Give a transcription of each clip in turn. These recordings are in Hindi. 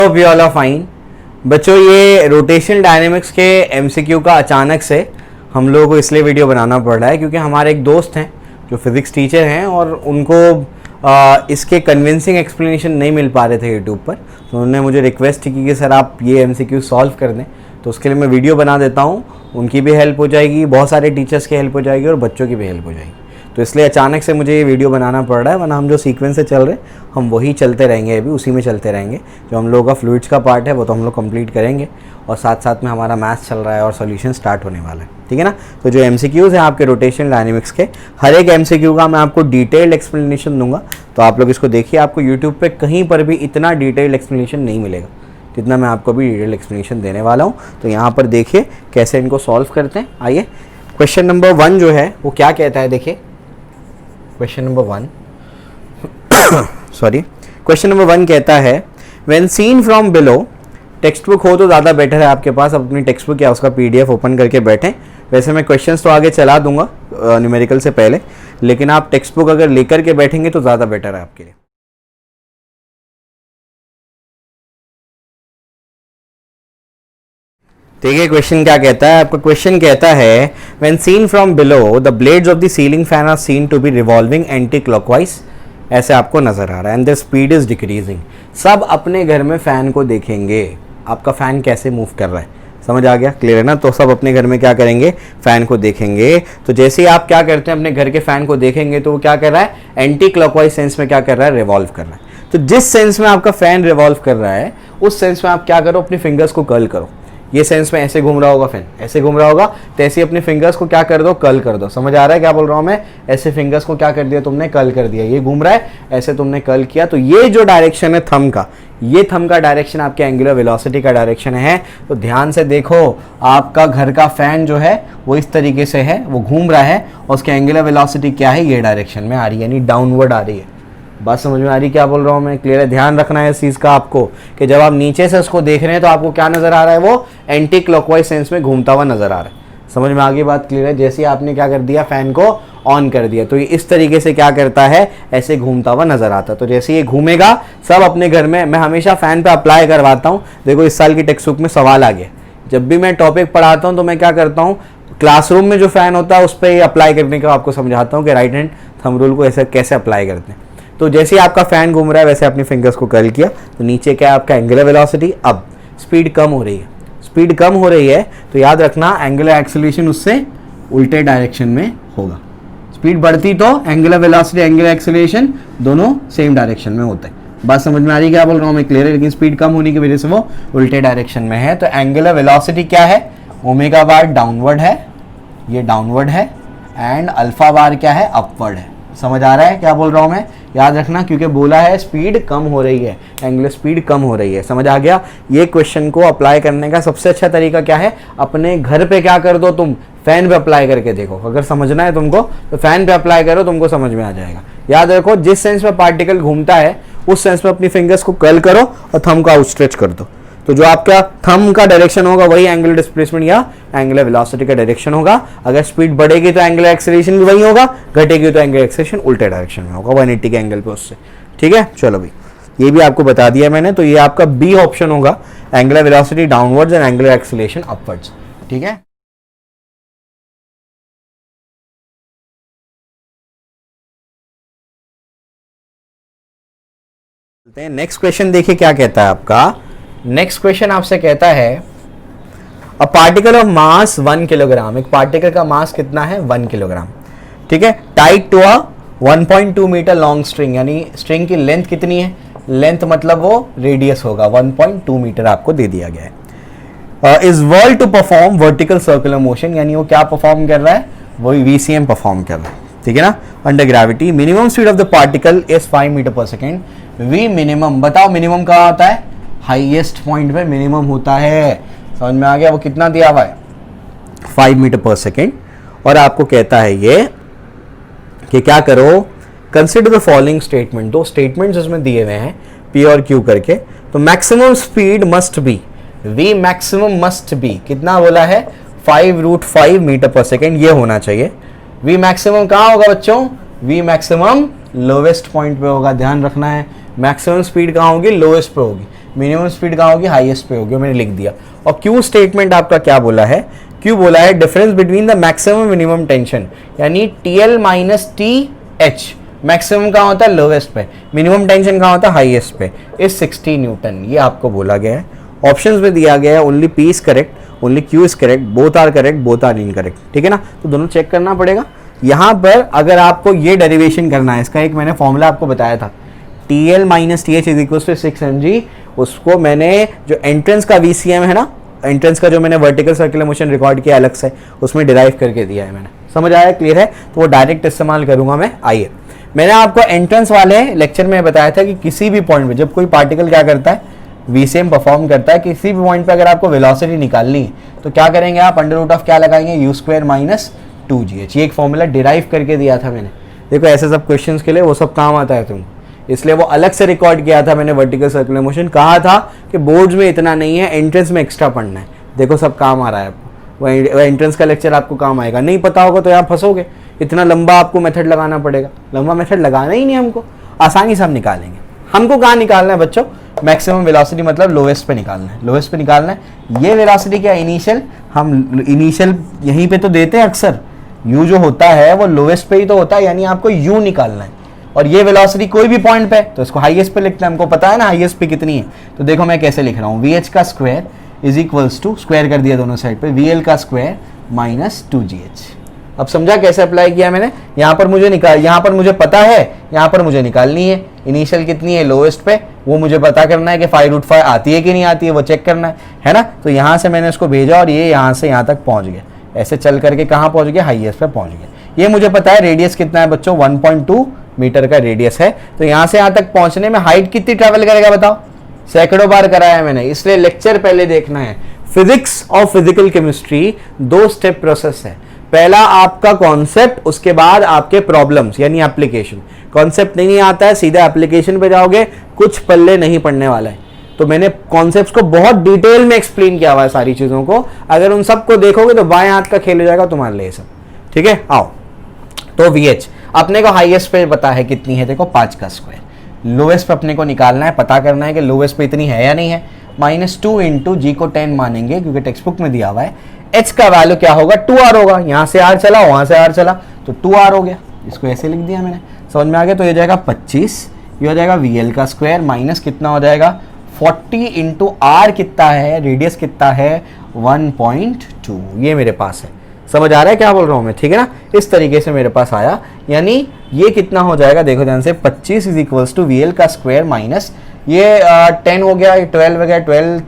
Hope you all are fine. बच्चों, ये रोटेशनल डायनेमिक्स के एमसीक्यू का अचानक से हम लोगों को इसलिए वीडियो बनाना पड़ रहा है क्योंकि हमारे एक दोस्त हैं जो फिज़िक्स टीचर हैं और उनको इसके कन्विंसिंग एक्सप्लेनेशन नहीं मिल पा रहे थे यूट्यूब पर। तो उन्होंने मुझे रिक्वेस्ट की कि सर आप ये एमसीक्यू सॉल्व कर दें, तो उसके लिए मैं वीडियो बना देता हूँ। उनकी भी हेल्प हो जाएगी, बहुत सारे टीचर्स की हेल्प हो जाएगी और बच्चों की भी हेल्प हो जाएगी। तो इसलिए अचानक से मुझे ये वीडियो बनाना पड़ रहा है, वरना हम जो सीक्वेंस से चल रहे हम वही चलते रहेंगे, अभी उसी में चलते रहेंगे। जो हम लोगों का फ्लूइड्स का पार्ट है वो तो हम लोग कंप्लीट करेंगे और साथ साथ में हमारा मैथ्स चल रहा है और सॉल्यूशन स्टार्ट होने वाला है, ठीक है ना। तो जो एमसीक्यूज़ हैं आपके रोटेशनल डायनेमिक्स के, हर एक एमसीक्यू का मैं आपको डिटेल्ड एक्सप्लेनेशन दूंगा। तो आप लोग इसको देखिए, आपको यूट्यूब पर कहीं पर भी इतना डिटेल्ड एक्सप्लेनेशन नहीं मिलेगा जितना मैं आपको भी डिटेल एक्सप्लेनेशन देने वाला हूँ। तो यहाँ पर देखिए कैसे इनको सॉल्व करते हैं। आइए, क्वेश्चन नंबर 1 जो है वो क्या कहता है, देखिए question number 1 sorry, question number 1 कहता है when seen from below. Text book हो तो ज़्यादा बेटर है आपके पास, अब अपनी टेक्स्ट बुक या उसका पीडीएफ ओपन करके बैठें। वैसे मैं क्वेश्चंस तो आगे चला दूंगा न्यूमेरिकल से पहले, लेकिन आप टेक्स्ट बुक अगर लेकर के बैठेंगे तो ज़्यादा बेटर है आपके लिए। देखिए क्वेश्चन क्या कहता है आपका। क्वेश्चन कहता है when seen from below the blades of the ceiling fan are seen to be revolving anti clockwise. ऐसे आपको नजर आ रहा है and the speed is decreasing. सब अपने घर में फैन को देखेंगे, आपका फैन कैसे मूव कर रहा है, समझ आ गया, क्लियर है ना। तो सब अपने घर में क्या करेंगे, फैन को देखेंगे। तो जैसे ही आप क्या करते हैं, अपने घर के फैन को देखेंगे तो वो क्या कर रहा है, एंटी क्लॉकवाइज सेंस में क्या कर रहा है, रिवॉल्व कर रहा है। तो जिस सेंस में आपका फैन रिवॉल्व कर रहा है उस सेंस में आप क्या करो, अपनी फिंगर्स को कर्ल करो। ये सेंस में ऐसे घूम रहा होगा फैन, ऐसे घूम रहा होगा, तो ऐसे अपने फिंगर्स को क्या कर दो, कर्ल कर दो। समझ आ रहा है क्या बोल रहा हूँ मैं, ऐसे फिंगर्स को क्या कर दिया तुमने, कर्ल कर दिया। ये घूम रहा है, ऐसे तुमने कर्ल किया। तो ये जो डायरेक्शन है थंब का, ये थंब का डायरेक्शन आपके एंगुलर वेलोसिटी का डायरेक्शन है। तो ध्यान से देखो, आपका घर का फैन जो है वो इस तरीके से है, वो घूम रहा है और उसके एंगुलर वेलोसिटी क्या है, ये डायरेक्शन में आ रही है, यानी डाउनवर्ड आ रही है। बात समझ में आ रही क्या बोल रहा हूँ मैं, क्लियर है। ध्यान रखना है इस चीज़ का आपको कि जब आप नीचे से उसको देख रहे हैं तो आपको क्या नजर आ रहा है, वो एंटी क्लॉकवाइज सेंस में घूमता हुआ नजर आ रहा है। समझ में आगे बात, क्लियर है। जैसे आपने क्या कर दिया, फैन को ऑन कर दिया, तो ये इस तरीके से क्या करता है, ऐसे घूमता हुआ नजर आता है। तो जैसे ये घूमेगा, सब अपने घर में, मैं हमेशा फैन पे अप्लाई करवाता हूँ। देखो इस साल की टेक्स्ट बुक में सवाल आ गया, जब भी मैं टॉपिक पढ़ाता हूँ तो मैं क्या करता हूँ, क्लासरूम में जो फैन होता है उस पर अप्लाई करने का आपको समझाता हूँ कि राइट हैंड थंब रूल को ऐसे कैसे अप्लाई करते हैं। तो जैसे ही आपका फैन घूम रहा है वैसे अपनी फिंगर्स को कर्ल किया, तो नीचे क्या है आपका एंगुलर वेलोसिटी। अब स्पीड कम हो रही है, स्पीड कम हो रही है तो याद रखना एंगुलर एक्सेलरेशन उससे उल्टे डायरेक्शन में होगा। स्पीड बढ़ती तो एंगुलर वेलोसिटी एंगुलर एक्सेलरेशन दोनों सेम डायरेक्शन में होते हैं। बात समझ में आ रही है क्या बोल रहा हूँ मैं, क्लियर है। लेकिन स्पीड कम होने की वजह से वो उल्टे डायरेक्शन में है। तो एंगुलर वेलोसिटी क्या है, ओमेगा बार डाउनवर्ड है, ये डाउनवर्ड है, एंड अल्फा बार क्या है, अपवर्ड है। समझ आ रहा है क्या बोल रहा हूँ मैं, याद रखना, क्योंकि बोला है स्पीड कम हो रही है, एंगुलर स्पीड कम हो रही है। समझ आ गया। ये क्वेश्चन को अप्लाई करने का सबसे अच्छा तरीका क्या है, अपने घर पे क्या कर दो, तुम फैन पे अप्लाई करके देखो। अगर समझना है तुमको तो फैन पे अप्लाई करो, तुमको समझ में आ जाएगा। याद रखो, जिस सेंस में पार्टिकल घूमता है उस सेंस में अपनी फिंगर्स को कर्ल करो और थंब को आउटस्ट्रेच कर दो। तो जो आपका थंब का डायरेक्शन होगा वही एंगुलर डिस्प्लेसमेंट या एंगुलर वेलोसिटी का डायरेक्शन होगा। अगर स्पीड बढ़ेगी तो एंगुलर एक्सेलरेशन भी वही होगा, घटेगी तो एंगुलर एक्सेलरेशन उल्टे डायरेक्शन में होगा 180 के एंगल पे उससे, ठीक है। चलो भाई, ये भी आपको बता दिया मैंने। तो ये आपका बी ऑप्शन होगा, angular velocity downwards and angular acceleration upwards, ठीक है। नेक्स्ट क्वेश्चन देखिए क्या कहता है आपका। नेक्स्ट क्वेश्चन आपसे कहता है a particle of mass 1 kilogram. एक पार्टिकल का मास कितना है, 1 किलोग्राम, ठीक है। Tied to a 1.2 metre long string, यानी स्ट्रिंग की लेंथ कितनी है, लेंथ मतलब वो रेडियस होगा, 1.2 मीटर आपको दे दिया गया है। Is whirled to perform vertical circular motion, यानी वो क्या परफॉर्म कर रहा है, वही VCM परफॉर्म कर रहा है, ठीक है ना, under gravity. Minimum speed of the particle is 5 metre per second. V minimum, बताओ मिनिमम कहाँ होता है, हाईएस्ट पॉइंट पे मिनिमम होता है। समझ में आ गया, वो कितना दिया हुआ है, 5 मीटर पर सेकेंड। और आपको कहता है ये कि क्या करो, consider the following statement. 2 statements उसमें दिए हुए हैं P और Q करके। तो maximum speed must be, V maximum must be, कितना बोला है, 5√5 मीटर पर सेकेंड, ये होना चाहिए। V मैक्सिमम कहाँ होगा बच्चों, V मैक्सिमम लोवेस्ट पॉइंट पे होगा, ध्यान रखना है। मैक्सिमम स्पीड कहाँ होगी, लोएस्ट पे होगी। मिनिमम स्पीड कहाँ होगी, हाईएस्ट पे होगी, मैंने लिख दिया। और क्यू स्टेटमेंट आपका क्या बोला है, क्यू बोला है difference between the maximum minimum tension, यानी TL माइनस TH। मैक्सिमम कहाँ होता है, लोवेस्ट पे, मिनिमम टेंशन कहाँ होता है, हाईएस्ट पे, इज 60 न्यूटन। ये आपको बोला गया है, ऑप्शंस में दिया गया है only P is correct, only Q is correct, both are correct, both are incorrect, ठीक है ना। तो दोनों चेक करना पड़ेगा। यहाँ पर अगर आपको ये डेरिवेशन करना है, इसका एक मैंने फॉर्मूला आपको बताया था, TL minus TH is equal to 6 mg, उसको मैंने जो एंट्रेंस का VCM है ना, एंट्रेंस का जो मैंने वर्टिकल सर्कुलर मोशन रिकॉर्ड किया अलग से, उसमें डिराइव करके दिया है मैंने। समझ आया, क्लियर है, तो वो डायरेक्ट इस्तेमाल करूंगा मैं। आइए, मैंने आपको एंट्रेंस वाले लेक्चर में बताया था कि किसी भी पॉइंट पे जब कोई पार्टिकल क्या करता है, VCM परफॉर्म करता है, किसी भी पॉइंट पे अगर आपको वेलोसिटी निकालनी है तो क्या करेंगे आप, अंडर रूट ऑफ क्या लगाएंगे, u² माइनस 2gh। ये एक फॉर्मूला डिराइव करके दिया था मैंने। देखो ऐसे सब क्वेश्चंस के लिए वो सब काम आता है तुमको, इसलिए वो अलग से रिकॉर्ड किया था मैंने वर्टिकल सर्कुलर मोशन। कहा था कि बोर्ड्स में इतना नहीं है, एंट्रेंस में एक्स्ट्रा पढ़ना है। देखो सब काम आ रहा है आपको, वो एंट्रेंस का लेक्चर आपको काम आएगा। नहीं पता होगा तो यहाँ फंसोगे, इतना लंबा आपको मेथड लगाना पड़ेगा। लंबा मेथड लगाना ही नहीं हमको, आसानी से हम निकालेंगे। हमको कहाँ निकालना है बच्चों, मैक्सिमम वेलोसिटी मतलब लोवेस्ट पे निकालना है, लोवेस्ट पे निकालना है। ये वेलोसिटी क्या, इनिशियल, हम इनिशियल यहीं पे तो देते हैं अक्सर, u जो होता है वो लोवेस्ट पे ही तो होता है, यानी आपको u निकालना है। और ये वेलोसिटी कोई भी पॉइंट पे तो इसको हाईएस्ट पे लिखते हैं, हमको पता है ना हाईएस्ट पे कितनी है। तो देखो मैं कैसे लिख रहा हूँ, VH का square is equals to, square कर दिया दोनों साइड पे, VL का स्क्वायर माइनस 2GH। अब समझा कैसे अप्लाई किया मैंने, यहाँ पर मुझे यहाँ पर मुझे पता है, यहाँ पर मुझे निकालनी है इनिशियल कितनी है लोवेस्ट पे, वो मुझे पता करना है कि 5√5 आती है कि नहीं आती है, वो चेक करना है ना। तो यहाँ से मैंने इसको भेजा और ये यहाँ से यहाँ तक पहुँच गया, ऐसे चल करके कहाँ पहुँच गया, हाईएस्ट पे पहुँच गया। ये मुझे पता है रेडियस कितना है बच्चों, 1.2 मीटर का रेडियस है। तो यहाँ से यहाँ तक पहुँचने में हाइट कितनी ट्रैवल करेगा बताओ, सैकड़ों बार कराया है मैंने, इसलिए लेक्चर पहले देखना है। फिजिक्स और फिजिकल केमिस्ट्री 2 स्टेप प्रोसेस है। पहला आपका कॉन्सेप्ट, उसके बाद आपके प्रॉब्लम्स यानी एप्लीकेशन। कॉन्सेप्ट नहीं आता है, सीधा एप्लीकेशन पे जाओगे, कुछ पल्ले नहीं पड़ने वाला है। तो मैंने कॉन्सेप्ट्स को बहुत डिटेल में एक्सप्लेन किया हुआ है सारी चीजों को, अगर उन सबको देखोगे तो बाएं हाथ का खेल हो जाएगा तुम्हारे लिए सब, ठीक है। आओ, तो VH अपने को हाईएस्ट पे पता है कितनी है, देखो 5 का स्क्वायर। लोवेस्ट पे अपने को निकालना है, पता करना है कि लोवेस्ट पे इतनी है या नहीं है। -2 इंटू जी को 10 मानेंगे क्योंकि टेक्स्ट बुक में दिया हुआ है। H का वैल्यू क्या होगा, 2R होगा, यहाँ से R चला वहां से R चला तो 2R हो गया, इसको ऐसे लिख दिया मैंने, समझ में आ गया। तो ये जाएगा 25, ये हो जाएगा VL का स्क्वायर माइनस कितना हो जाएगा 40 इंटू R कितना है, रेडियस कितना है 1.2, ये मेरे पास है। समझ आ रहा है क्या बोल रहा हूँ मैं, ठीक है ना। इस तरीके से मेरे पास आया, यानी ये कितना हो जाएगा, देखो ध्यान से, 25 इज इक्वल्स टू VL का स्क्वायर माइनस ये 10 हो गया, 12 हो गया, 12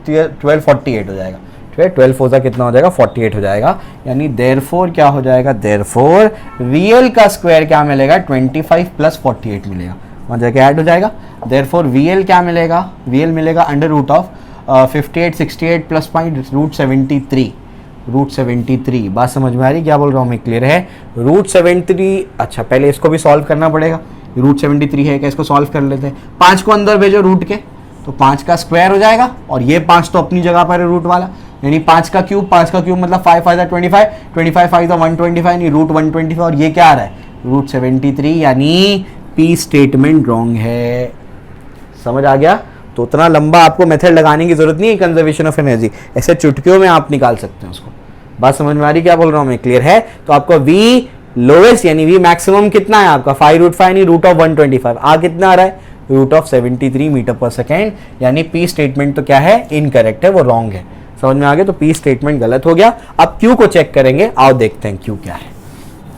48 हो जाएगा, ठीक है। 12 फोर कितना हो जाएगा 48 हो जाएगा, यानी देयरफॉर क्या हो जाएगा, देयरफॉर VL का स्क्वायर क्या मिलेगा 25 प्लस 48 मिलेगा, वहाँ जाके ऐड हो जाएगा। देयरफॉर VL क्या मिलेगा, VL मिलेगा under root of 58 68 plus point root 73। बात समझ में आ रही क्या बोल रहा हूँ मैं, क्लियर है। रूट 73, अच्छा पहले इसको भी सॉल्व करना पड़ेगा, रूट 73 है क्या, इसको सॉल्व कर लेते हैं। 5 को अंदर भेजो रूट के, तो 5 का स्क्वायर हो जाएगा, और ये 5 तो अपनी जगह पर है रूट वाला, यानी 5 का क्यूब मतलब 5 5 25, 25 5 125, यानी रूट 125, और ये क्या आ रहा है रूट 73, यानी P स्टेटमेंट रॉन्ग है। समझ आ गया। तो उतना लंबा आपको मेथड लगाने की जरूरत नहीं है, कंजर्वेशन ऑफ एनर्जी ऐसे चुटकियों में आप निकाल सकते हैं उसको। बात समझ में आ रही क्या बोल रहा हूँ मैं, क्लियर है। तो आपको V लोवेस्ट यानी V मैक्सिमम कितना है आपका 5√5 यानी रूट ऑफ 125, आ कितना आ रहा है root of 73 metre per second, यानी P स्टेटमेंट तो क्या है इनकरेक्ट है, वो रॉन्ग है। समझ में आ गया। तो P स्टेटमेंट गलत हो गया। अब Q को चेक करेंगे, आओ देखते हैं Q क्या है।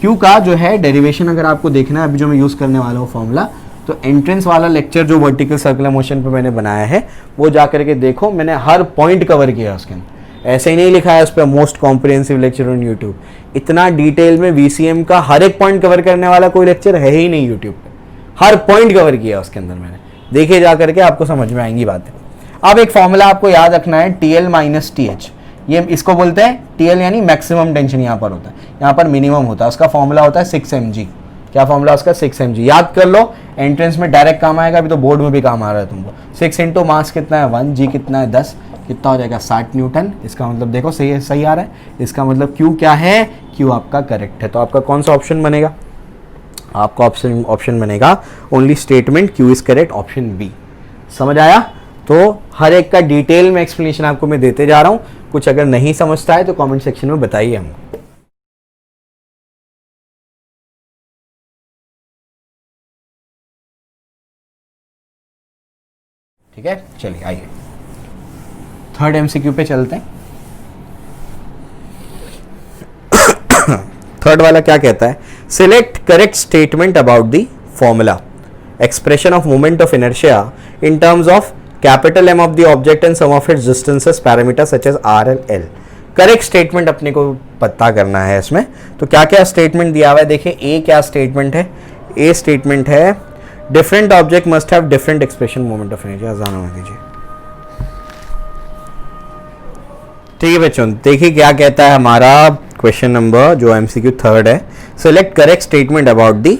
Q का जो है डेरिवेशन अगर आपको देखना है, अभी जो मैं यूज करने वाला हूँ फॉर्मूला, तो एंट्रेंस वाला लेक्चर जो वर्टिकल सर्कुलर मोशन पे मैंने बनाया है वो जा करके देखो, मैंने हर पॉइंट कवर किया उसके अंदर, ऐसे ही नहीं लिखा है उस पर most comprehensive lecture on YouTube. इतना डिटेल में VCM का हर एक पॉइंट कवर करने वाला कोई लेक्चर है ही नहीं यूट्यूब पे, हर पॉइंट कवर किया उसके अंदर मैंने, देखे जा करके आपको समझ में आएंगी बातें। अब एक फॉर्मूला आपको याद रखना है, TL माइनस TH, ये इसको बोलते हैं TL यानी मैक्सिमम टेंशन यहाँ पर होता है, यहाँ पर मिनिमम होता है, उसका फॉर्मूला होता है 6 mg। क्या फॉर्मूला उसका 6 mg, याद कर लो, एंट्रेंस में डायरेक्ट काम आएगा, अभी तो बोर्ड में भी काम आ रहा है तुमको। 6 इंटू मास कितना है 1, G कितना है 10, कितना हो जाएगा 60 न्यूटन। इसका मतलब देखो सही है, सही आ रहा है, इसका मतलब Q क्या है, Q आपका करेक्ट है। तो आपका कौन सा ऑप्शन बनेगा, आपका ऑप्शन बनेगा only statement Q is correct, option B. समझ आया। तो हर एक का डिटेल में एक्सप्लेनेशन आपको मैं देते जा रहा हूँ, कुछ अगर नहीं समझता है तो कमेंट सेक्शन में बताइए हमको। ठीक है, चलिए आइए थर्ड एमसीक्यू पे चलते हैं। थर्ड वाला क्या कहता है, select correct statement about the formula expression of moment of inertia in terms of capital M of the object and some of its distances parameter such as R and L. Correct statement अपने को पता करना है इसमें। तो क्या क्या स्टेटमेंट दिया हुआ है, देखिए ए क्या स्टेटमेंट है, ए स्टेटमेंट है different object must have different expression moment of inertia. जाना दीजिए, ठीक है बच्चों, देखिए क्या कहता है हमारा क्वेश्चन नंबर जो एमसीक्यू थर्ड है, select correct statement about the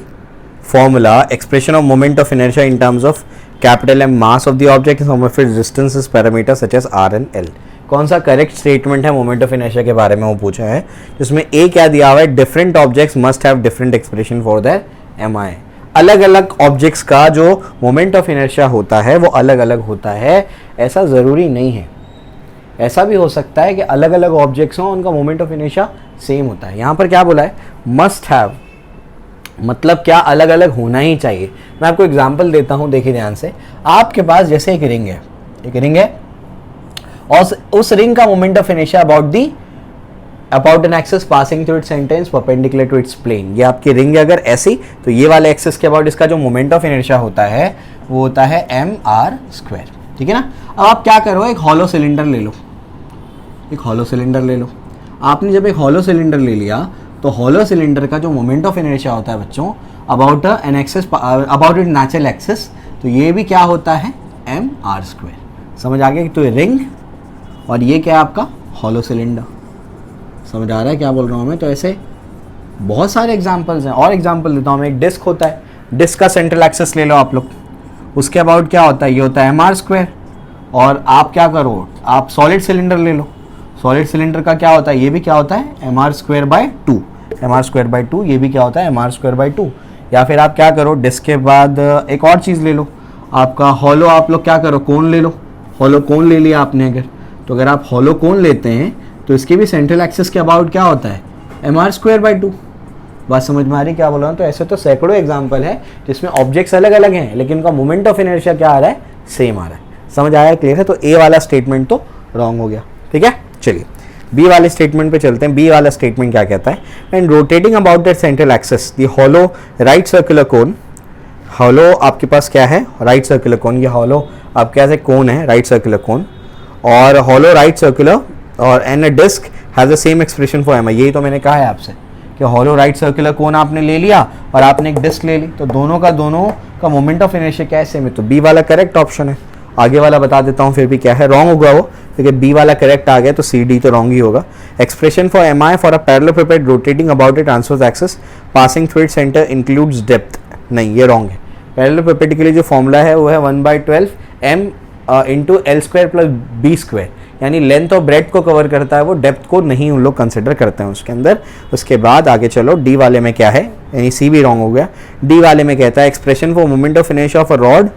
formula expression of moment of inertia in terms of capital M mass of the object some of its distances parameter such as R and L. कौन सा करेक्ट स्टेटमेंट है मोमेंट ऑफ इनर्शिया के बारे में वो पूछा है, जिसमें ए क्या दिया हुआ है, different objects must have different expression for their M I. अलग अलग ऑब्जेक्ट्स का जो मोमेंट ऑफ इनर्शिया होता है वो अलग अलग होता है, ऐसा ज़रूरी नहीं है। ऐसा भी हो सकता है कि अलग अलग ऑब्जेक्ट्स हों, उनका मोमेंट ऑफ इनर्शिया सेम होता है। यहाँ पर क्या बोला है, मस्ट हैव, मतलब क्या अलग अलग होना ही चाहिए। मैं आपको एग्जांपल देता हूँ, देखिए ध्यान से। आपके पास जैसे एक रिंग है, एक रिंग है और उस रिंग का moment of inertia about an axis passing through its centre perpendicular to its plane. ये आपकी रिंग है अगर ऐसी, तो ये वाले एक्सिस के अबाउट इसका जो मोमेंट ऑफ इनर्शिया होता है वो होता है एम आर स्क्वायर, ठीक है ना। अब आप क्या करो, एक हॉलो सिलेंडर ले लो, एक हॉलो सिलेंडर ले लो। आपने जब एक हॉलो सिलेंडर ले लिया तो हॉलो सिलेंडर का जो मोमेंट ऑफ इनर्शिया होता है बच्चों about an axis, about it natural axis, तो ये भी क्या होता है एम आर स्क्वायर। समझ आ गया, तो ये रिंग और ये क्या है आपका हॉलो सिलेंडर। समझ आ रहा है क्या बोल रहा हूँ मैं। तो ऐसे बहुत सारे एग्जाम्पल्स हैं, और एग्जाम्पल देता हूँ मैं। एक डिस्क होता है, डिस्क का सेंट्रल एक्सिस ले लो आप लोग, उसके अबाउट क्या होता है, ये होता है एम आर स्क्वायर। और आप क्या करो, आप सॉलिड सिलेंडर ले लो, सॉलिड सिलेंडर का क्या होता है, ये भी क्या होता है M R square by two, M R square by two, ये भी क्या होता है M R square by two. या फिर आप क्या करो, डिस्क के बाद एक और चीज़ ले लो, आपका हॉलो, आप लोग क्या करो, कोन ले लो, हॉलो कोन ले लिया आपने अगर, तो अगर आप हॉलो कोन लेते हैं तो इसके भी सेंट्रल एक्सिस के अबाउट क्या होता है M R square by two. बात समझ में आ रही क्या बोल रहा हूँ। तो ऐसे तो सैकड़ों एग्जाम्पल है जिसमें ऑब्जेक्ट्स अलग अलग हैं लेकिन उनका मोमेंट ऑफ इनर्शिया क्या आ रहा है, सेम आ रहा है। समझ आया, क्लियर है। तो ए वाला स्टेटमेंट तो रॉन्ग हो गया, ठीक है। चलिए बी वाले स्टेटमेंट पे चलते हैं। बी वाला स्टेटमेंट क्या कहता है, and rotating about that central axis the hollow right circular cone, hollow आपके पास क्या है राइट सर्कुलर कोन, ये हॉलो आपके पास एक कोन है राइट सर्कुलर कोन, और हॉलो राइट सर्कुलर और and a disc has the same expression for M I. यही तो मैंने कहा है आपसे कि हॉलो राइट सर्कुलर कोन आपने ले लिया और आपने एक डिस्क ले ली, तो दोनों का मोमेंट ऑफ इनर्शिया क्या है, सेम है। तो बी वाला करेक्ट ऑप्शन है। आगे वाला बता देता हूँ फिर भी क्या है, रॉन्ग होगा वो, क्योंकि बी वाला करेक्ट आ गया तो सी डी तो रॉन्ग ही होगा। Expression for M I for a parallelepiped rotating about a transverse axis passing through its centre includes depth, नहीं ये रॉन्ग है। पैरेललेलोपेड के लिए जो फॉर्मूला है वो है 1/12 m into L square plus B square, यानी लेंथ और ब्रेथ को कवर करता है वो, डेप्थ को नहीं उन लोग कंसिडर करते हैं उसके अंदर। उसके बाद आगे चलो, डी वाले में क्या है, यानी सी भी रॉन्ग हो गया। डी वाले में कहता है expression for moment of inertia of a rod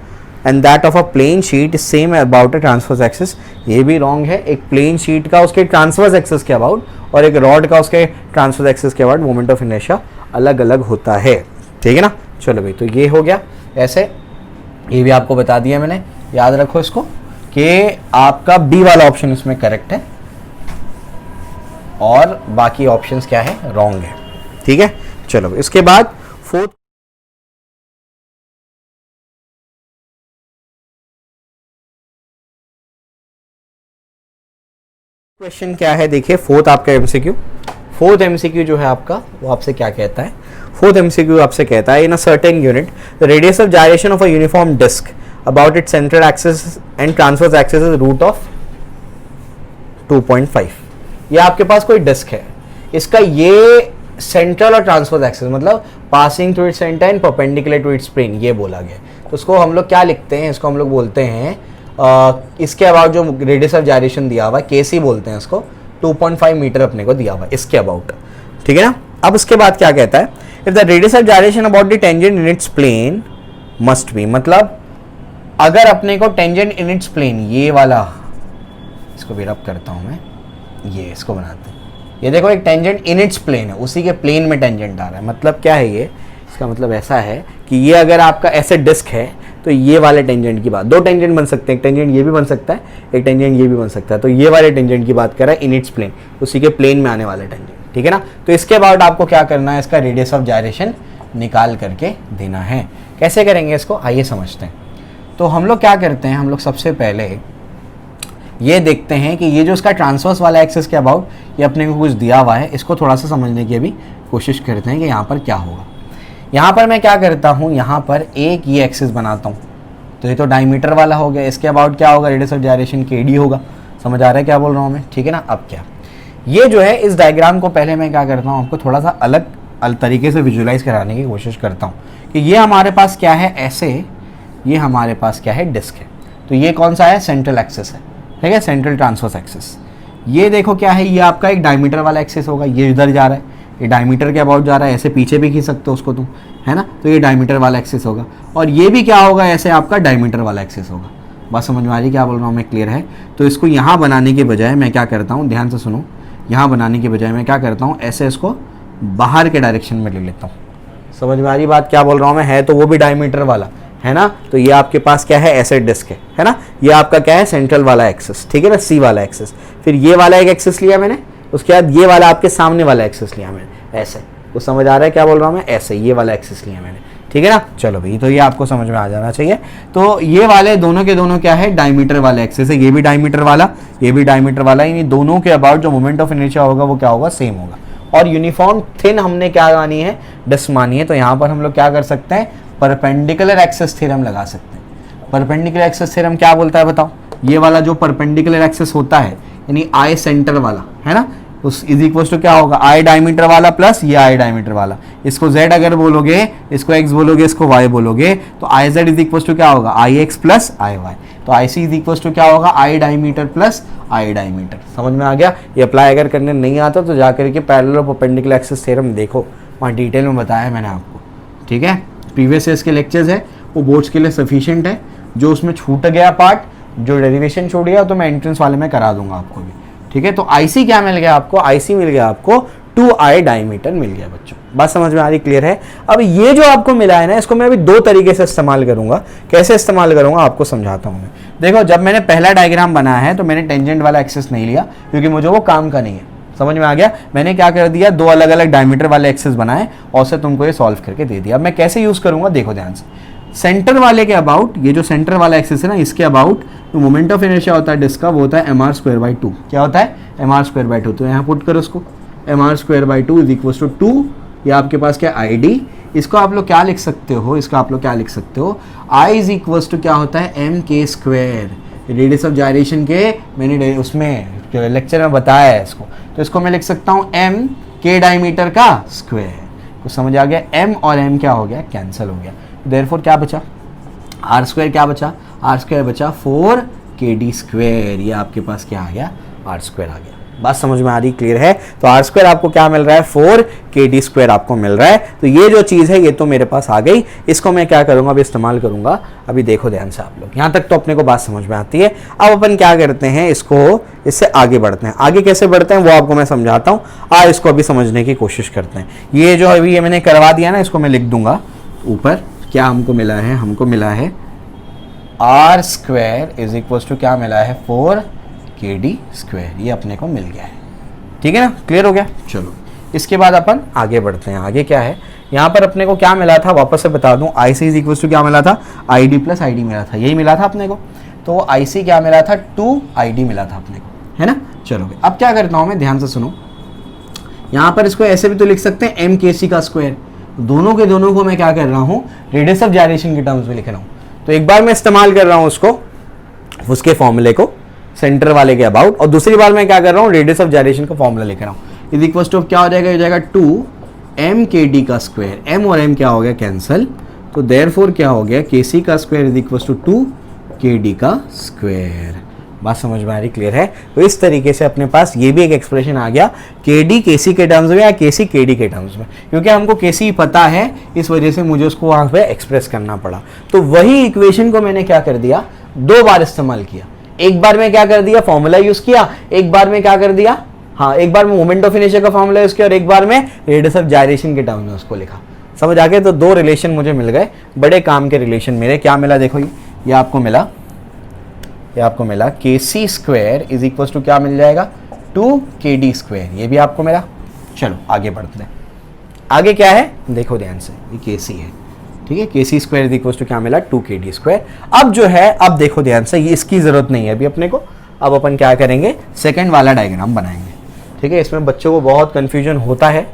and that of a plane sheet same about a transverse axis, ये भी रॉन्ग है। एक प्लेन शीट का उसके ट्रांसवर्स एक्सिस के अबाउट और एक रॉड का उसके ट्रांसवर्स एक्सिस के अबाउट मोमेंट ऑफ इनर्शिया अलग अलग होता है, ठीक है ना। चलो भाई, तो ये हो गया। ऐसे ये भी आपको बता दिया मैंने, याद रखो इसको कि आपका बी वाला ऑप्शन इसमें करेक्ट है और बाकी ऑप्शंस क्या है, रॉन्ग है, ठीक है। चलो इसके बाद फोर्थ क्वेश्चन क्या है, देखिए फोर्थ आपका एमसीक्यू। फोर्थ एमसीक्यू जो है आपका वो आपसे क्या कहता है, फोर्थ एमसीक्यू आपसे कहता है in a certain unit the radius of gyration of a uniform disc about its central axis and transverse axis is root of 2.5। ये आपके पास कोई डिस्क है, इसका ये सेंट्रल और ट्रांसवर्स एक्सिस मतलब passing through its centre and perpendicular to its plane, ये बोला गया। तो उसको हम लोग क्या लिखते हैं, इसको हम लोग बोलते हैं इसके अबाउट जो रेडियस ऑफ जायरेशन दिया हुआ है केसी बोलते हैं इसको, 2.5 मीटर अपने को दिया हुआ है इसके अबाउट, ठीक है ना। अब उसके बाद क्या कहता है, if the radius of gyration about the tangent in its plane must be, मतलब अगर अपने को टेंजेंट इन इट्स प्लेन, ये वाला, इसको भी रब करता हूं मैं, ये इसको बनाते हैं, ये देखो एक टेंजेंट इन इट्स प्लेन है, उसी के प्लेन में टेंजेंट आ रहा है। मतलब क्या है ये, इसका मतलब ऐसा है कि ये अगर आपका ऐसे डिस्क है तो ये वाले टेंजेंट की बात, दो टेंजेंट बन सकते हैं, एक टेंजेंट ये भी बन सकता है, एक टेंजेंट ये भी बन सकता है, तो ये वाले टेंजेंट की बात कर रहा है इन इट्स प्लेन, उसी के प्लेन में आने वाले टेंजेंट, ठीक है ना। तो इसके बाद आपको क्या करना है, इसका रेडियस ऑफ जायरेशन निकाल करके देना है। कैसे करेंगे इसको, आइए समझते हैं। तो हम लोग क्या करते हैं, हम लोग सबसे पहले ये देखते हैं कि ये जो इसका ट्रांसवर्स वाला एक्सिस के अबाउट ये अपने को कुछ दिया हुआ है, इसको थोड़ा सा समझने की अभी कोशिश करते हैं कि यहाँ पर क्या होगा। यहाँ पर मैं क्या करता हूँ, यहाँ पर एक ये एक्सिस बनाता हूँ, तो ये तो डायमीटर वाला हो गया, इसके अबाउट क्या होगा, रेडियस ऑफ जायरेशन KD होगा। समझ आ रहा है क्या बोल रहा हूँ मैं, ठीक है ना। अब क्या, ये जो है इस डायग्राम को पहले मैं क्या करता हूँ, आपको थोड़ा सा अलग तरीके से विजुलाइज कराने की कोशिश करता हूँ कि ये हमारे पास क्या है ऐसे, ये हमारे पास क्या है, डिस्क है। तो ये कौन सा है, सेंट्रल एक्सिस है, ठीक है, सेंट्रल ट्रांसवर्स एक्सिस। ये देखो क्या है, ये आपका एक डायमीटर वाला एक्सिस होगा, ये इधर जा रहा है, ये डायमीटर के अबाउट जा रहा है, ऐसे पीछे भी खींच सकते हो उसको तुम, है ना। तो ये डायमीटर वाला एक्सिस होगा, और ये भी क्या होगा, ऐसे आपका डायमीटर वाला एक्सिस होगा। बस समझ में आ रही क्या बोल रहा हूँ मैं, क्लियर है। तो इसको यहाँ बनाने के बजाय मैं क्या करता हूँ, ध्यान से सुनो, यहाँ बनाने के बजाय मैं क्या करता हूँ, ऐसे इसको बाहर के डायरेक्शन में ले लेता हूँ। समझ में आ रही बात क्या बोल रहा हूँ मैं, है तो वो भी डायमीटर वाला है ना। तो ये आपके पास क्या है, ऐसे डिस्क है ना। ये आपका क्या है, सेंट्रल वाला एक्सिस, ठीक है ना, C वाला एक्सिस। फिर ये वाला एक एक्सिस लिया मैंने, उसके बाद ये वाला आपके सामने वाला एक्सिस लिया मैंने, ऐसे। कुछ समझ आ रहा है क्या बोल रहा हूँ मैं, ऐसे ये वाला एक्सिस लिया मैंने, ठीक है ना। चलो भाई, तो ये आपको समझ में आ जाना चाहिए। तो ये वाले दोनों के दोनों क्या है, डायमीटर वाला एक्सिस है, ये भी डायमीटर वाला, ये भी डायमीटर वाला, यानी दोनों के अबाउट जो मोमेंट ऑफ इनर्शिया होगा वो क्या होगा, सेम होगा। और यूनिफॉर्म थिन हमने क्या मानी है, डिस्क मानी है। तो यहाँ पर हम लोग क्या कर सकते हैं, परपेंडिकुलर एक्सिस थ्योरम लगा सकते हैं। परपेंडिकुलर एक्सिस थ्योरम क्या बोलता है बताओ, ये वाला जो परपेंडिकुलर एक्सिस होता है, यानी I सेंटर वाला, है ना, उस इज इक्वल टू क्या होगा, I डायमीटर वाला प्लस ये I डायमीटर वाला। इसको Z अगर बोलोगे, इसको X बोलोगे, इसको Y बोलोगे, तो IZ इज इक्वल टू क्या होगा, IX प्लस IY। तो IC इज इक्वल टू क्या होगा, I diameter plus I diameter. समझ में आ गया। ये अप्लाई अगर करने नहीं आता तो जाकर के पैरेलल और परपेंडिकुलर एक्सिस थ्योरम देखो, वहाँ डिटेल में बताया है मैंने आपको, ठीक है। प्रीवियस ईयर्स के लेक्चर्स है, वो बोर्ड्स के लिए सफिशिएंट है। जो उसमें छूट गया पार्ट, जो डेरिवेशन छूट गया, तो मैं एंट्रेंस वाले में करा दूंगा आपको भी, ठीक है। तो IC क्या मिल गया आपको, IC मिल गया आपको 2I डायमीटर मिल गया बच्चों। बात समझ में आ रही, क्लियर है। अब ये जो आपको मिला है ना, इसको मैं अभी दो तरीके से इस्तेमाल करूंगा। कैसे इस्तेमाल करूंगा आपको समझाता हूँ मैं। देखो, जब मैंने पहला डायग्राम बनाया है तो मैंने टेंजेंट वाला एक्सिस नहीं लिया, क्योंकि मुझे वो काम का नहीं है। समझ में आ गया। मैंने क्या कर दिया, दो अलग अलग डायमीटर वाले एक्सिस बनाए और से तुमको ये सॉल्व करके दे दिया। अब मैं कैसे यूज करूंगा, देखो ध्यान से। सेंटर वाले के अबाउट, ये जो सेंटर वाला एक्सिस है ना, इसके अबाउट जो मोमेंट ऑफ इनर्शिया होता है डिस्क का, वो होता है mr²/2। क्या होता है, mr²/2। तो यहाँ पुट करो उसको, mr²/2 इज इक्वल टू 2। ये आपके पास क्या, ID। इसको आप लोग क्या लिख सकते हो, इसको आप लोग क्या लिख सकते हो, I इज इक्वल टू क्या होता है, mk²। रेडियस ऑफ जायरेशन के मैंने उसमें लेक्चर में बताया है इसको। तो इसको मैं लिख सकता हूँ m k डायमीटर का स्क्वायर। कुछ समझ आ गया। m और m क्या हो गया, कैंसिल हो गया। देयरफॉर क्या बचा, r² क्या बचा, r² बचा 4kd²। ये आपके पास क्या आ गया, r² आ गया। बात समझ में आ रही, क्लियर है। तो r² आपको क्या मिल रहा है, 4kd² आपको मिल रहा है। तो ये जो चीज़ है ये तो मेरे पास आ गई। इसको मैं क्या करूँगा, अभी इस्तेमाल करूँगा। अभी देखो ध्यान से आप लोग, यहाँ तक तो अपने को बात समझ में आती है। अब अपन क्या करते हैं, इसको इससे आगे बढ़ते हैं। आगे कैसे बढ़ते हैं वो आपको मैं समझाता हूँ। इसको अभी समझने की कोशिश करते हैं। ये जो अभी ये मैंने करवा दिया ना, इसको मैं लिख दूंगा ऊपर। क्या हमको मिला है, हमको मिला है r² इज इक्वल टू क्या मिला है, 4kd²। ये अपने को मिल गया है, ठीक है ना, क्लियर हो गया। चलो इसके बाद अपन आगे बढ़ते हैं। आगे क्या है, यहाँ पर अपने को क्या मिला था, वापस से बता दूं। IC इज इक्वल टू क्या मिला था, ID प्लस ID मिला था, यही मिला था अपने को। तो IC क्या मिला था, 2ID मिला था अपने को, है ना। चलो अब क्या करता हूँ मैं, ध्यान से सुनो। यहाँ पर इसको ऐसे भी तो लिख सकते हैं, mkc²। दोनों के दोनों को मैं क्या कर रहा हूँ, रेडियस ऑफ जायरेशन के टर्म्स में लिख रहा हूँ। तो एक बार मैं इस्तेमाल कर रहा हूँ उसको, उसके फॉर्मूले को सेंटर वाले के अबाउट, और दूसरी बार मैं क्या कर रहा हूँ, रेडियस ऑफ जायरेशन का फॉर्मूला लिख रहा हूँ। इज इक्वल टू क्या हो जाएगा, हो जाएगा 2mkd²। m और m क्या हो गया, कैंसल। तो देयरफॉर क्या हो गया, kc² is equal to 2kd²। बात समझ में आ रही, क्लियर है? तो इस तरीके से अपने पास ये भी एक एक्सप्रेशन आ गया KD KC के टर्म्स में या KC KD के टर्म्स में, क्योंकि हमको KC पता है, इस वजह से मुझे उसको वहां पे एक्सप्रेस करना पड़ा। तो वही इक्वेशन को मैंने क्या कर दिया, 2 बार इस्तेमाल किया। एक बार में क्या कर दिया, फॉर्मूला यूज किया, एक बार में क्या कर दिया, हाँ एक बार में मोमेंट ऑफ इनर्शिया का फॉर्मूला यूज किया और एक बार में रेडियस ऑफ जायरेशन के टर्म्स में उसको लिखा। समझ आ गया? तो 2 रिलेशन मुझे मिल गए, बड़े काम के रिलेशन मेरे। क्या मिला देखो, ये आपको मिला, ये आपको मिला KC square is equal to क्या मिल जाएगा, 2KD स्क्वायर, ये भी आपको मिला। चलो आगे बढ़ते हैं। आगे क्या है देखो ध्यान से, ये KC है, ठीक है। KC square is equal to क्या मिला, 2KD स्क्वायर। अब जो है, अब देखो ध्यान से, ये इसकी जरूरत नहीं है अभी अपने को। अब अपन क्या करेंगे, सेकंड वाला डायग्राम बनाएंगे, ठीक है। इसमें बच्चों को बहुत कंफ्यूजन होता है,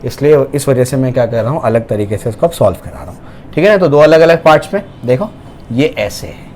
इसलिए इस वजह से मैं क्या कर रहा हूँ, अलग तरीके से इसको अब सॉल्व करा रहा हूँ, ठीक है ना। तो 2 अलग अलग पार्ट्स में देखो, ये ऐसे है,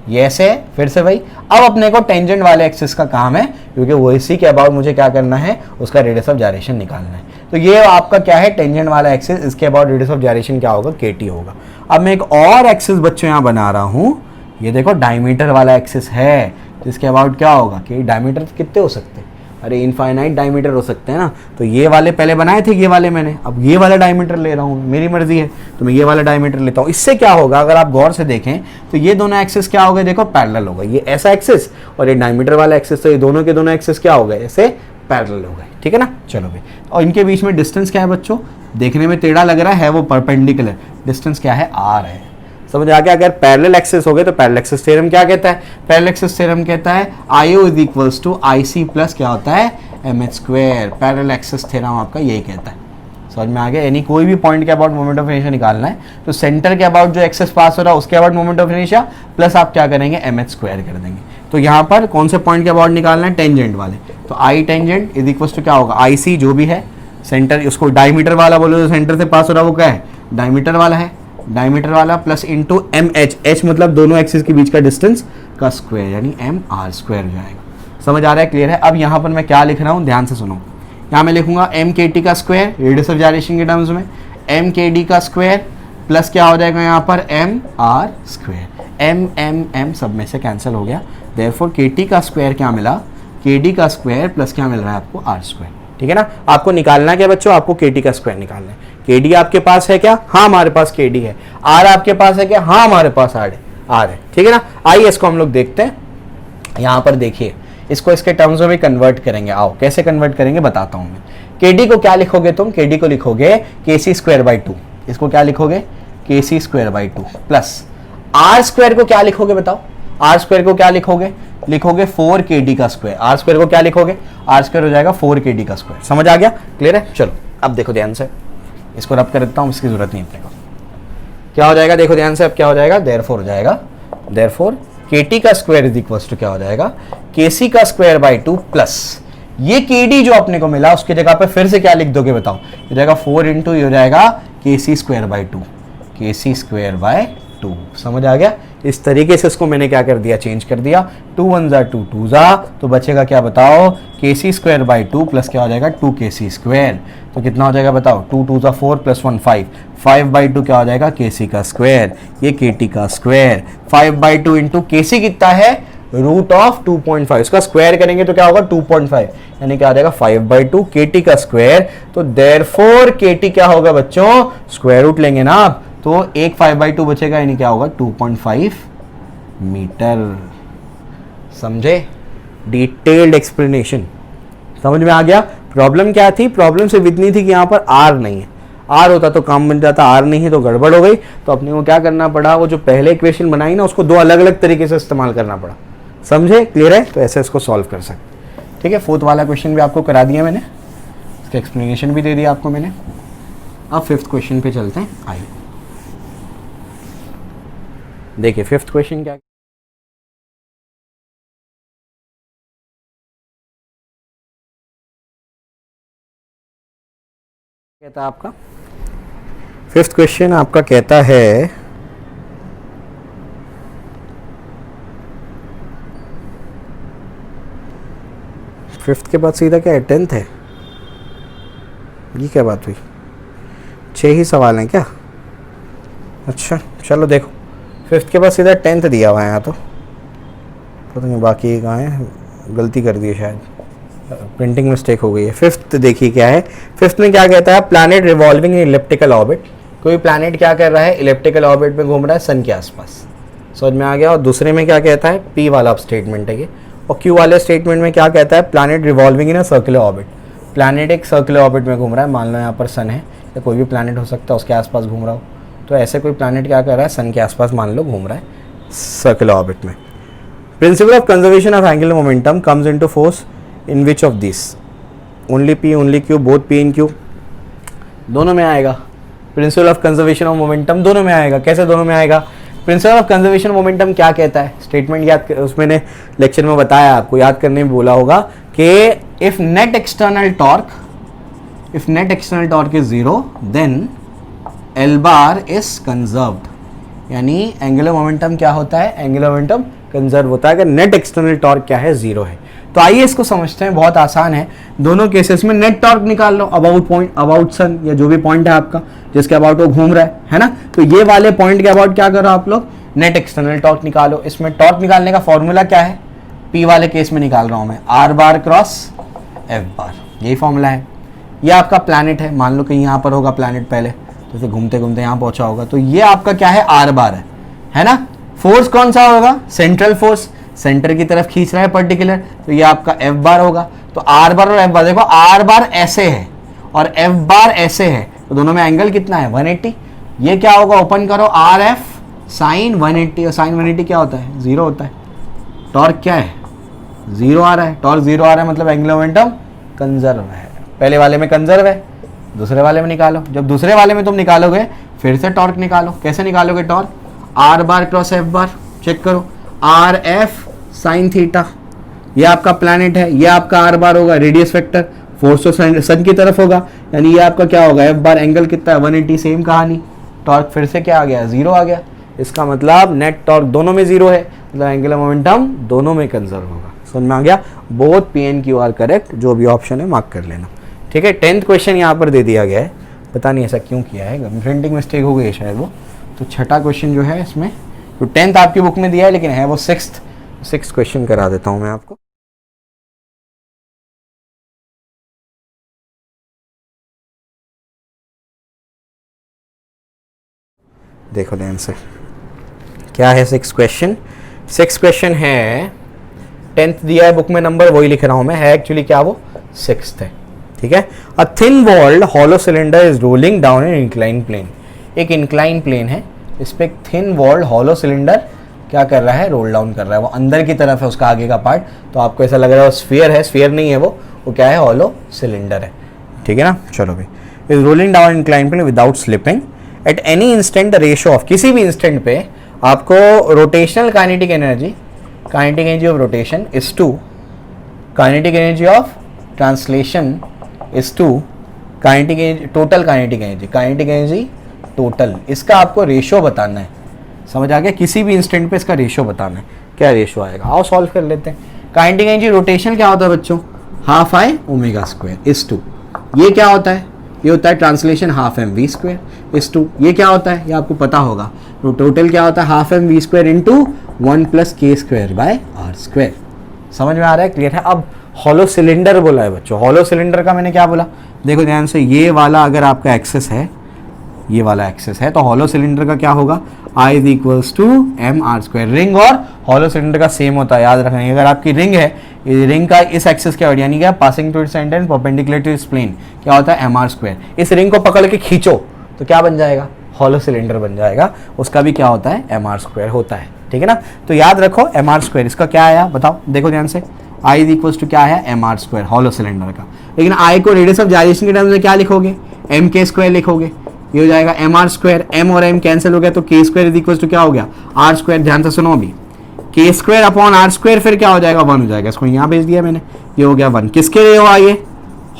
ये ऐसे है, फिर से भाई। अब अपने को टेंजेंट वाले एक्सिस का काम है, क्योंकि वो इसी के अबाउट मुझे क्या करना है, उसका रेडियस ऑफ जायरेशन निकालना है। तो ये आपका क्या है, टेंजेंट वाला एक्सिस, इसके अबाउट रेडियस ऑफ जायरेशन क्या होगा, KT होगा। अब मैं एक और एक्सिस बच्चों यहाँ बना रहा हूँ, ये देखो डायमीटर वाला एक्सिस है, जिसके अबाउट क्या होगा कि डायमीटर कितने हो सकते हैं, अरे इनफाइनाइट डायमीटर हो सकते हैं ना। तो ये वाले पहले बनाए थे, ये वाले मैंने, अब ये वाला डायमीटर ले रहा हूँ, मेरी मर्जी है, तो मैं ये वाला डायमीटर लेता हूँ। इससे क्या होगा, अगर आप गौर से देखें तो ये दोनों एक्सिस क्या हो गए, देखो पैरेलल हो गए, ये ऐसा एक्सिस और ये डायमीटर वाला एक्सिस, तो ये दोनों के दोनों एक्सिस क्या हो गए, ऐसे पैरेलल हो गए, ठीक है ना। चलो भाई, और इनके बीच में डिस्टेंस क्या है बच्चों, देखने में टेढ़ा लग रहा है वो परपेंडिकुलर, डिस्टेंस क्या है, R है। समझ आ गया? अगर पैरेलल एक्सिस हो गए तो पैरेलल एक्सिस थ्योरम क्या कहता है, पैरेलल एक्सिस थ्योरम कहता है IO is equals to IC plus क्या होता है, MH square. Parallel axis theorem आपका यही कहता है। समझ में आ गया? यानी कोई भी पॉइंट के अबाउट मोमेंट ऑफ इनर्शिया निकालना है तो सेंटर के अबाउट जो एक्सिस पास हो रहा है उसके about moment of inertia plus आप क्या करेंगे, MH स्क्वायर कर देंगे। तो यहाँ पर कौन से पॉइंट के अबाउट निकालना है, टेंजेंट वाले, तो I tangent is equals to क्या होगा, IC जो भी है, सेंटर उसको डायमीटर वाला बोलो, जो सेंटर से पास हो रहा है वो क्या है, डायमीटर वाला है, डायमीटर वाला प्लस इंटू MH, H मतलब दोनों एक्सिस के बीच का डिस्टेंस का स्क्वायर, यानी MR स्क्वायर हो जाएगा। समझ आ रहा है, क्लियर है? अब यहाँ पर मैं क्या लिख रहा हूँ, ध्यान से सुनो। यहाँ मैं लिखूंगा MKT का स्क्वायर रेडियस ऑफ जायरेशन के टर्म्स में, MKD का स्क्वायर प्लस क्या हो जाएगा यहाँ पर, MR स्क्वायर। M सब में से कैंसिल हो गया, देयरफॉर KT का स्क्वायर क्या मिला, KD का स्क्वायर प्लस क्या मिल रहा है आपको, R स्क्वायर, ठीक है ना। आपको निकालना क्या बच्चों, आपको KT का स्क्वायर निकालना है। KD आपके पास है क्या, हाँ हमारे पास KD है। R आपके पास है क्या, हाँ हमारे पास R है, ठीक है ना। आइए इसको हम लोग देखते हैं। यहाँ पर देखिए, इसको इसके टर्म्स में भी कन्वर्ट करेंगे। आओ कैसे कन्वर्ट करेंगे बताता हूँ मैं। KD को क्या लिखोगे तुम, KD को लिखोगे KC स्क्वायर बाई 2, इसको क्या लिखोगे, KC square by 2 plus R square को क्या लिखोगे बताओ, R स्क्वायर को क्या लिखोगे, लिखोगे 4KD का स्क्वायर। R स्क्वायर को क्या लिखोगे, R स्क्वायर हो जाएगा 4KD का स्क्वायर। समझ आ गया, क्लियर है? चलो अब देखो ध्यान से, इसको रब कर देता हूँ, इसकी जरूरत नहीं अपने को। क्या हो जाएगा देखो ध्यान से, अब क्या हो जाएगा, देयरफॉर हो जाएगा, देयरफॉर KT का स्क्वायर इज इक्वल्स टू क्या हो जाएगा, KC का स्क्वायर बाई 2 प्लस ये KD जो अपने को मिला उसकी जगह पे फिर से क्या लिख दोगे बताओ, हो जाएगा 4 इंटू ये हो जाएगा KC square by 2, KC square by 2। समझ आ गया? इस तरीके से इसको मैंने क्या कर दिया, चेंज कर दिया। 2 1 जा 2 2 जा, तो बचेगा क्या बताओ, KC स्क्वायर बाई 2 प्लस क्या हो जाएगा 2KC स्क्वायर। तो कितना हो जाएगा बताओ, 2 2 जा 4 प्लस 1 5, 5 बाई 2 क्या हो जाएगा KC का स्क्वायर, ये KT का स्क्वायर। 5 बाई 2 इंटू KC कितना है, रूट ऑफ 2.5, इसका स्क्वायर करेंगे तो क्या होगा 2.5, यानी क्या आ जाएगा 5 बाई 2 KT का स्क्वायर। तो देयरफॉर KT क्या होगा बच्चों, स्क्वायर रूट लेंगे ना आप, तो एक 5 बाई 2 बचेगा, यानी क्या होगा 2.5 मीटर। समझे? डिटेल्ड एक्सप्लेनेशन समझ में आ गया। प्रॉब्लम क्या थी, प्रॉब्लम सिर्फ इतनी थी कि यहाँ पर R नहीं है, R होता तो काम बन जाता, R नहीं है तो गड़बड़ हो गई। तो अपने को क्या करना पड़ा, वो जो पहले इक्वेशन बनाई ना उसको 2 अलग अलग तरीके से इस्तेमाल करना पड़ा। समझे? क्लियर है? तो ऐसे इसको सॉल्व कर सकते। ठीक है, 4th वाला क्वेश्चन भी आपको करा दिया मैंने, इसका एक्सप्लेनेशन भी दे दिया आपको मैंने। अब 5th क्वेश्चन पे चलते हैं। आइए देखिए 5th क्वेश्चन क्या कहता है आपका। 5th क्वेश्चन आपका कहता है फिफ्थ के बाद सीधा क्या है, 10th है। ये क्या बात हुई, 6 ही सवाल हैं क्या? अच्छा चलो देखो, 5th के बाद सीधा 10th दिया हुआ है यहाँ तो। पता नहीं बाकी कहाँ है, गलती कर दी है शायद, प्रिंटिंग मिस्टेक हो गई है। फिफ्थ देखिए क्या है, फिफ्थ में क्या कहता है, प्लैनेट रिवॉल्विंग इन इलिप्टिकल ऑर्बिट। कोई प्लैनेट क्या कर रहा है, इलिप्टिकल ऑर्बिट में घूम रहा है सन के आसपास, समझ में आ गया। और दूसरे में क्या कहता है, पी वाला स्टेटमेंट है ये। और क्यू वाले स्टेटमेंट में क्या कहता है, planet revolving in a circular orbit. Planet एक सर्कुलर ऑर्बिट में घूम रहा है, मान लो यहाँ पर सन है या कोई भी प्लैनेट हो सकता है उसके आसपास घूम रहा हो, तो ऐसे कोई प्लैनेट क्या कर रहा है, सन के आसपास मान लो घूम रहा है सर्कुलर ऑर्बिट में। Principle of conservation of angular momentum comes into force in which of this, only P only Q, both P and Q, दोनों में आएगा। Principle of conservation of momentum दोनों में आएगा। कैसे दोनों में आएगा, प्रिंसिपल ऑफ कंजर्वेशन मोमेंटम क्या कहता है, स्टेटमेंट याद कर, उसमें ने लेक्चर में बताया, आपको याद करने में बोला होगा कि if net external torque is 0 then L bar is conserved. यानी एंगुलर मोमेंटम क्या होता है, एंगुलर मोमेंटम कंजर्व होता है अगर नेट एक्सटर्नल टॉर्क क्या है, 0 है। तो आइए इसको समझते हैं, बहुत आसान है। दोनों केसेस में नेट टॉर्क निकाल लो, अबाउट पॉइंट, अबाउट सन या जो भी पॉइंट है आपका जिसके अबाउट वो घूम रहा है ना। तो ये वाले पॉइंट के अबाउट क्या करो आप लोग, नेट एक्सटर्नल टॉर्क निकालो। इसमें टॉर्क निकालने का फॉर्मूला क्या है, पी वाले केस में निकाल रहा हूं मैं, आर बार क्रॉस एफ बार, यही फॉर्मूला है। ये आपका प्लैनेट है, मान लो कि यहाँ पर होगा प्लैनेट, पहले जैसे घूमते घूमते यहाँ पहुंचा होगा, तो ये आपका क्या है, आर बार है ना। फोर्स कौन सा होगा, सेंट्रल फोर्स, सेंटर की तरफ खींच रहा है पर्टिकुलर, तो ये आपका एफ बार होगा। तो आर बार और एफ बार, देखो आर बार ऐसे है और एफ बार ऐसे है, तो दोनों में एंगल कितना है, 180। ये क्या होगा, ओपन करो, आर एफ साइन 180, और साइन 180 क्या होता है, 0 होता है। टॉर्क क्या है, 0 आ रहा है, टॉर्क 0 आ रहा है, मतलब एंगुलर मोमेंटम कंजर्व है। पहले वाले में कंजर्व है, दूसरे वाले में निकालो। जब दूसरे वाले में तुम निकालोगे फिर से टॉर्क निकालो। कैसे निकालोगे torque, R bar cross F bar, check करो, आर एफ साइन थीटा, ये आपका प्लैनेट है, ये आपका आर बार होगा, रेडियस वेक्टर, फोर्स तो सन की तरफ होगा, यानी ये आपका क्या होगा, एफ बार, एंगल कितना है 180, सेम कहानी। टॉर्क फिर से क्या आ गया, 0 आ गया। इसका मतलब नेट टॉर्क दोनों में 0 है, मतलब एंगुलर मोमेंटम दोनों में कंजर्व होगा। समझ में आ गया, both P and Q R correct, जो भी ऑप्शन है मार्क कर लेना। ठीक है, 10th क्वेश्चन यहाँ पर दे दिया गया है, पता नहीं ऐसा क्यों किया है, प्रिंटिंग मिस्टेक हो गई है शायद वो। तो छठा क्वेश्चन जो है इसमें, तो 10th आपकी बुक में दिया है लेकिन है वो 6th क्वेश्चन करा देता हूं मैं आपको। देखो ध्यान से, क्या है 6th क्वेश्चन। 6th क्वेश्चन है, 10th दिया है बुक में नंबर, वही लिख रहा हूं मैं, है एक्चुअली क्या वो 6th है। ठीक है, a thin walled hollow cylinder is rolling down an incline plane. एक इंक्लाइन प्लेन है, इस पे एक थिन वॉल्ड हॉलो सिलेंडर क्या कर रहा है, रोल डाउन कर रहा है, वो अंदर की तरफ है उसका आगे का पार्ट, तो आपको ऐसा लग रहा है वो स्फीयर है, स्फीयर नहीं है वो क्या है, हॉलो सिलेंडर है। ठीक है ना, चलो भाई, is rolling down incline plane without slipping at any instant the ratio of, किसी भी इंस्टेंट पे आपको rotational kinetic energy of rotation is to kinetic energy of translation is to kinetic energy, total kinetic energy total, इसका आपको रेशियो बताना है। समझ आ गया, किसी भी इंस्टेंट पे इसका रेशियो बताना है, क्या रेशियो आएगा, आओ सॉल्व कर लेते हैं। काइनेटिक एनर्जी रोटेशन क्या होता है बच्चों, half I omega square is to, ये क्या होता है, ये होता है translation half M V square is to, ये क्या होता है, ये आपको पता होगा, तो टोटल क्या होता है, half M V square into 1 + k square by R square. समझ में आ रहा है, क्लियर है। अब हॉलो सिलेंडर बोला है बच्चों, हॉलो सिलेंडर का मैंने क्या बोला, देखो ध्यान से, ये वाला अगर आपका एक्सेस है, ये वाला एक्सेस है, तो हॉलो सिलेंडर का क्या होगा, I is equals to M R square. Ring और हॉलो सिलेंडर का सेम होता है, याद रखेंगे। अगर आपकी रिंग है, रिंग का इस एक्सेस क्या यानी क्या, passing to its end and perpendicular to its plane, क्या होता है, एम आर स्क्वायर। इस रिंग को पकड़ के खींचो तो क्या बन जाएगा, हॉलो सिलेंडर बन जाएगा, उसका भी क्या होता है, एम आर स्क्वायर होता है। ठीक है ना, तो याद रखो एम आर स्क्वायर, इसका क्या आया बताओ, देखो ध्यान से, I इज इक्वल्स टू क्या है, M R square hollow cylinder का। लेकिन I को रेडियस ऑफ जाइलेशन के टर्म्स में क्या लिखोगे, एम के स्क्वायर लिखोगे, ये हो जाएगा एम आर स्क्वायर, एम और एम कैंसिल हो गया, तो के स्क्वायर इज इक्वल टू क्या हो गया, आर स्क्वायर। ध्यान से सुनो अभी, के स्क्वायर अपॉन आर स्क्वायर फिर क्या हो जाएगा, 1 हो जाएगा। इसको यहाँ भेज दिया मैंने, ये हो गया 1। किसके लिए हुआ ये,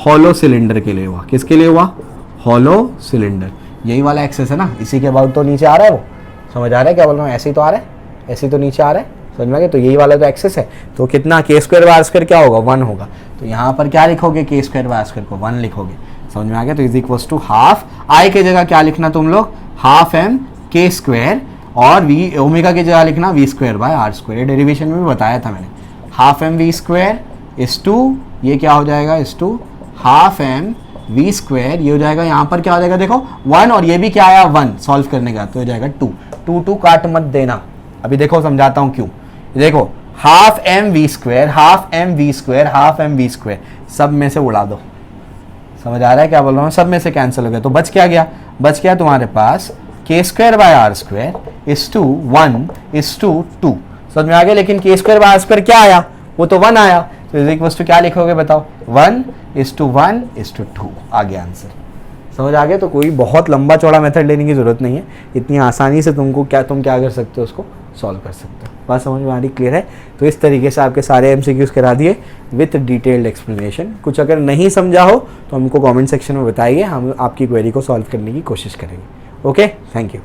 हॉलो सिलेंडर के लिए हुआ। किसके लिए हुआ, हॉलो सिलेंडर, यही वाला एक्सेस है ना, इसी के अबाउट तो नीचे आ रहा है वो, समझ आ रहा है क्या बोल रहा हूँ, ऐसे ही तो आ रहा है, ऐसे ही तो नीचे आ रहा है, समझ में आ गया। तो यही वाला तो एक्सेस है, तो कितना के स्क्वायर बाय आर स्क्वायर क्या होगा, 1 होगा। तो यहाँ पर क्या लिखोगे, के स्क्वायर बाय आर स्क्वायर को 1 लिखोगे, समझ में आ गया। तो is equals to half, I के जगह क्या लिखना तुम लोग, हाफ एम के स्क्वायर और वी ओमेगा की जगह लिखना V square by R square, ये डेरिवेशन में भी बताया था मैंने। Half M V square is to, ये क्या हो जाएगा is to half M V square, ये हो जाएगा यहाँ पर क्या हो जाएगा देखो 1, और ये भी क्या आया 1 सॉल्व करने का, तो हो जाएगा 2। 2 काट मत देना, अभी देखो समझाता हूँ क्यों। देखो half M V square, half M V square, half M V square, सब में से उड़ा दो। समझ आ रहा है क्या बोल रहा हूँ? सब में से कैंसिल हो गया, तो बच क्या गया? बच गया तुम्हारे पास K square by R square is to 1 is to 2। समझ में आ गया? लेकिन के स्क्वायर बाय आर स्क्वायर क्या आया? वो तो 1 आया, तो इज इक्वल टू क्या लिखोगे बताओ? 1 इज टू 1 इज टू 2 आ गया आंसर। समझ आ गया? तो कोई बहुत लंबा चौड़ा मेथड लेने की जरूरत नहीं है, इतनी आसानी से तुम क्या कर सकते हो, उसको सॉल्व कर सकते हो। बात समझ में आ रही? क्लियर है? तो इस तरीके से आपके सारे एमसीक्यूज करा दिए विथ डिटेल्ड एक्सप्लेनेशन। कुछ अगर नहीं समझा हो तो हमको कमेंट सेक्शन में बताइए, हम आपकी क्वेरी को सॉल्व करने की कोशिश करेंगे। Okay, thank you.